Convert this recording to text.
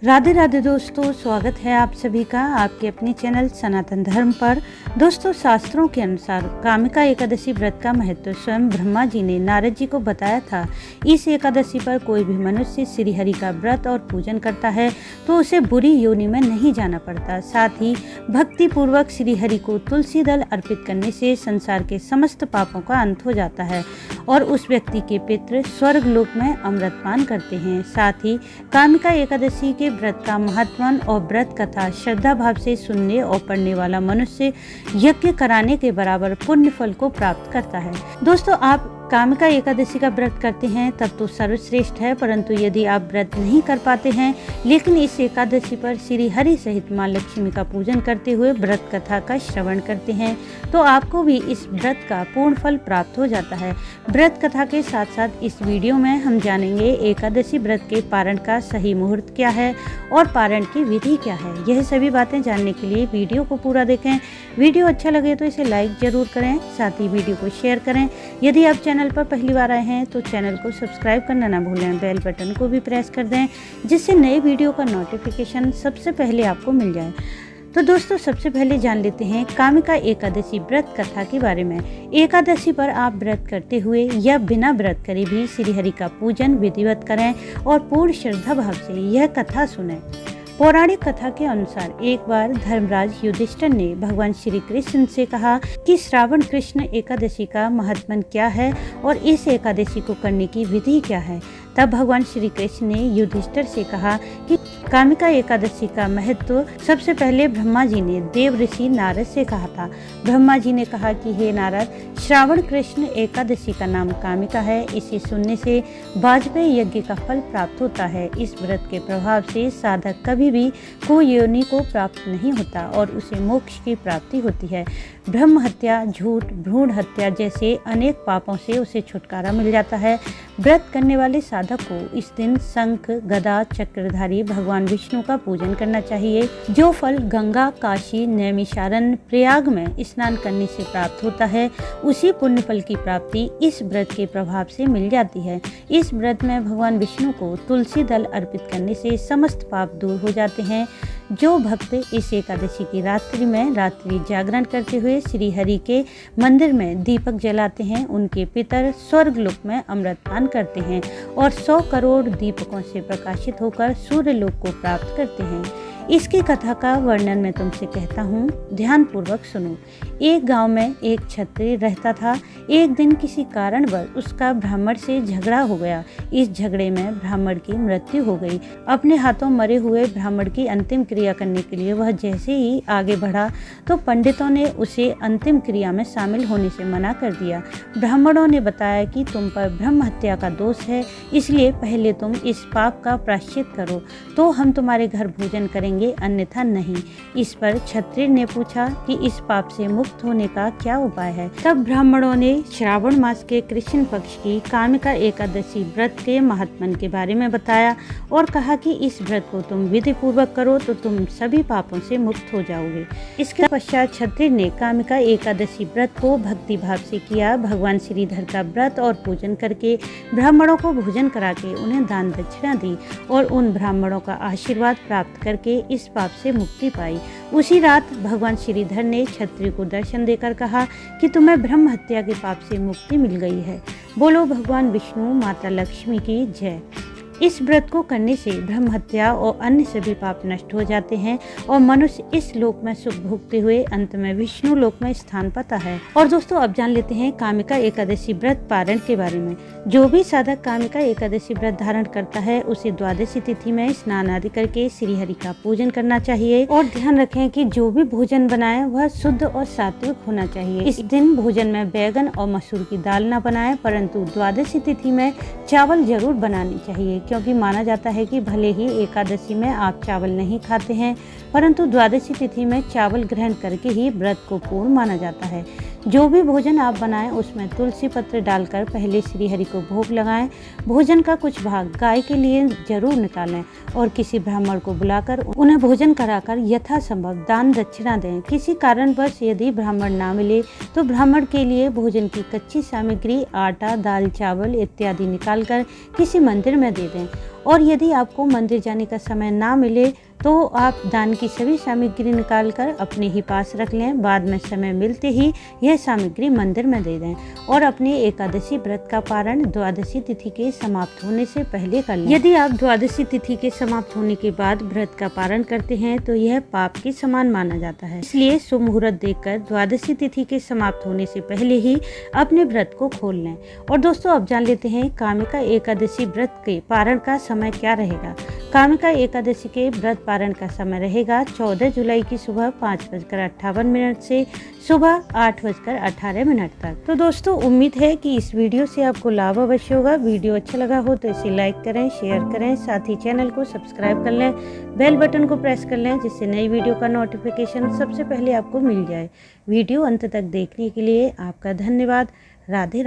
राधे राधे दोस्तों, स्वागत है आप सभी का आपके अपने चैनल सनातन धर्म पर। दोस्तों, शास्त्रों के अनुसार कामिका एकादशी व्रत का महत्व स्वयं ब्रह्मा जी ने नारद जी को बताया था। इस एकादशी पर कोई भी मनुष्य श्री हरि का व्रत और पूजन करता है तो उसे बुरी योनि में नहीं जाना पड़ता। साथ ही भक्ति पूर्वक श्री हरि को तुलसी दल अर्पित करने से संसार के समस्त पापों का अंत हो जाता है और उस व्यक्ति के पितृ स्वर्ग लोक में अमृत पान करते हैं। साथ ही कामिका एकादशी के व्रत का महत्व और व्रत कथा श्रद्धा भाव से सुनने और पढ़ने वाला मनुष्य यज्ञ कराने के बराबर पुण्य फल को प्राप्त करता है। दोस्तों, आप कामिका एकादशी का व्रत करते हैं तब तो सर्वश्रेष्ठ है, परंतु यदि आप व्रत नहीं कर पाते हैं लेकिन इस एकादशी पर श्री हरि सहित मां लक्ष्मी का पूजन करते हुए व्रत कथा का श्रवण करते हैं तो आपको भी इस व्रत का पूर्ण फल प्राप्त हो जाता है। व्रत कथा के साथ साथ इस वीडियो में हम जानेंगे एकादशी व्रत के पारण का सही मुहूर्त क्या है और पारण की विधि क्या है। यह सभी बातें जानने के लिए वीडियो को पूरा देखें। वीडियो अच्छा लगे तो इसे लाइक जरूर करें, साथ ही वीडियो को शेयर करें। यदि आप चैनल पर पहली बार आए हैं तो चैनल को सब्सक्राइब करना ना भूलें, बेल बटन को भी प्रेस कर दें जिससे नए वीडियो का नोटिफिकेशन सबसे पहले आपको मिल जाए। तो दोस्तों, सबसे पहले जान लेते हैं कामिका एकादशी व्रत कथा के बारे में। एकादशी पर आप व्रत करते हुए या बिना व्रत करे भी श्री हरि का पूजन विधिवत करें और पूर्ण श्रद्धा भाव से यह कथा सुनें। पौराणिक कथा के अनुसार एक बार धर्मराज युधिष्ठिर ने भगवान श्री कृष्ण से कहा कि श्रावण कृष्ण एकादशी का महत्व क्या है और इस एकादशी को करने की विधि क्या है। तब भगवान श्री कृष्ण ने युधिष्ठिर से कहा कि कामिका एकादशी का महत्व सबसे पहले ब्रह्मा जी ने देव ऋषि नारद से कहा था। ब्रह्मा जी ने कहा कि हे नारद, श्रावण कृष्ण एकादशी का नाम कामिका है। इसे सुनने से वाजपेयी यज्ञ का फल प्राप्त होता है। इस व्रत के प्रभाव से साधक कभी भी कुयोनि को प्राप्त नहीं होता और उसे मोक्ष की प्राप्ति होती है। ब्रह्म हत्या, झूठ, भ्रूण हत्या जैसे अनेक पापों से उसे छुटकारा मिल जाता है। व्रत करने वाले साधक को इस दिन शंख, गदा, चक्रधारी भगवान विष्णु का पूजन करना चाहिए। जो फल गंगा, काशी, नैमिषारण्य, प्रयाग में स्नान करने से प्राप्त होता है उसी पुण्य फल की प्राप्ति इस व्रत के प्रभाव से मिल जाती है। इस व्रत में भगवान विष्णु को तुलसी दल अर्पित करने से समस्त पाप दूर हो जाते हैं। जो भक्त इस एकादशी की रात्रि में रात्रि जागरण करते हुए श्री हरि के मंदिर में दीपक जलाते हैं उनके पितर स्वर्ग लोक में अमृत पान करते हैं और 100 करोड़ दीपकों से प्रकाशित होकर सूर्य लोक को प्राप्त करते हैं। इसकी कथा का वर्णन मैं तुमसे कहता हूँ, ध्यान पूर्वक सुनो। एक गांव में एक क्षत्रिय रहता था। एक दिन किसी कारणवश उसका ब्राह्मण से झगड़ा हो गया। इस झगड़े में ब्राह्मण की मृत्यु हो गई। अपने हाथों मरे हुए ब्राह्मण की अंतिम क्रिया करने के लिए वह जैसे ही आगे बढ़ा तो पंडितों ने उसे अंतिम क्रिया में शामिल होने से मना कर दिया। ब्राह्मणों ने बताया कि तुम पर ब्रह्म हत्या का दोष है, इसलिए पहले तुम इस पाप का प्रायश्चित करो तो हम तुम्हारे घर भोजन करेंगे, अन्यथा नहीं। इस पर क्षत्रिय ने पूछा कि इस पाप से मुक्त होने का क्या उपाय है। तब ब्राह्मणों ने श्रावण मास के कृष्ण पक्ष की कामिका एकादशी व्रत के महात्म्य के बारे में बताया और कहा कि इस व्रत को तुम विधि पूर्वक करो तो तुम सभी पापों से मुक्त हो जाओगे। इसके पश्चात क्षत्रिय ने कामिका एकादशी व्रत को भक्ति भाव से किया। भगवान श्रीधर का व्रत और पूजन करके ब्राह्मणों को भोजन करा के उन्हें दान दक्षिणा दी और उन ब्राह्मणों का आशीर्वाद प्राप्त करके इस पाप से मुक्ति पाई। उसी रात भगवान श्रीधर ने क्षत्रिय को दर्शन देकर कहा कि तुम्हें ब्रह्म हत्या के पाप से मुक्ति मिल गई है। बोलो भगवान विष्णु माता लक्ष्मी की जय। इस व्रत को करने से ब्रह्म हत्या और अन्य सभी पाप नष्ट हो जाते हैं और मनुष्य इस लोक में सुख भोगते हुए अंत में विष्णु लोक में स्थान पाता है। और दोस्तों, अब जान लेते हैं कामिका एकादशी व्रत पारण के बारे में। जो भी साधक कामिका एकादशी व्रत धारण करता है उसे द्वादशी तिथि में स्नान आदि करके श्री हरि का पूजन करना चाहिए और ध्यान रखें कि जो भी भोजन बनाए वह शुद्ध और सात्विक होना चाहिए। इस दिन भोजन में बैगन और मसूर की दाल न बनाए, परंतु द्वादशी तिथि में चावल जरूर बनानी चाहिए, क्योंकि माना जाता है कि भले ही एकादशी में आप चावल नहीं खाते हैं परंतु द्वादशी तिथि में चावल ग्रहण करके ही व्रत को पूर्ण माना जाता है। जो भी भोजन आप बनाएं उसमें तुलसी पत्र डालकर पहले श्री हरि को भोग लगाएं। भोजन का कुछ भाग गाय के लिए जरूर निकालें और किसी ब्राह्मण को बुलाकर उन्हें भोजन कराकर यथासंभव दान दक्षिणा दें। किसी कारणवश यदि ब्राह्मण ना मिले तो ब्राह्मण के लिए भोजन की कच्ची सामग्री आटा, दाल, चावल इत्यादि निकालकर किसी मंदिर में दे दें और यदि आपको मंदिर जाने का समय ना मिले तो आप दान की सभी सामग्री निकाल कर अपने ही पास रख लें। बाद में समय मिलते ही यह सामग्री मंदिर में दे दें और अपने एकादशी व्रत का पारण द्वादशी तिथि के समाप्त होने से पहले कर लें। यदि आप द्वादशी तिथि के समाप्त होने के बाद व्रत का पारण करते हैं तो यह पाप के समान माना जाता है। इसलिए शुभ मुहूर्त देखकर द्वादशी तिथि के समाप्त होने से पहले ही अपने व्रत को खोल लें। और दोस्तों, अब जान लेते हैं कामिका एकादशी व्रत के पारण का समय क्या रहेगा। कामिका एकादशी के व्रत पारण का समय रहेगा 14 जुलाई की सुबह 5:58 से सुबह 8:18 तक। तो दोस्तों, उम्मीद है कि इस वीडियो से आपको लाभ अवश्य होगा। वीडियो अच्छा लगा हो तो इसे लाइक करें, शेयर करें, साथ ही चैनल को सब्सक्राइब कर लें, बेल बटन को प्रेस कर लें जिससे नई वीडियो का नोटिफिकेशन सबसे पहले आपको मिल जाए। वीडियो अंत तक देखने के लिए आपका धन्यवाद। राधे राधे।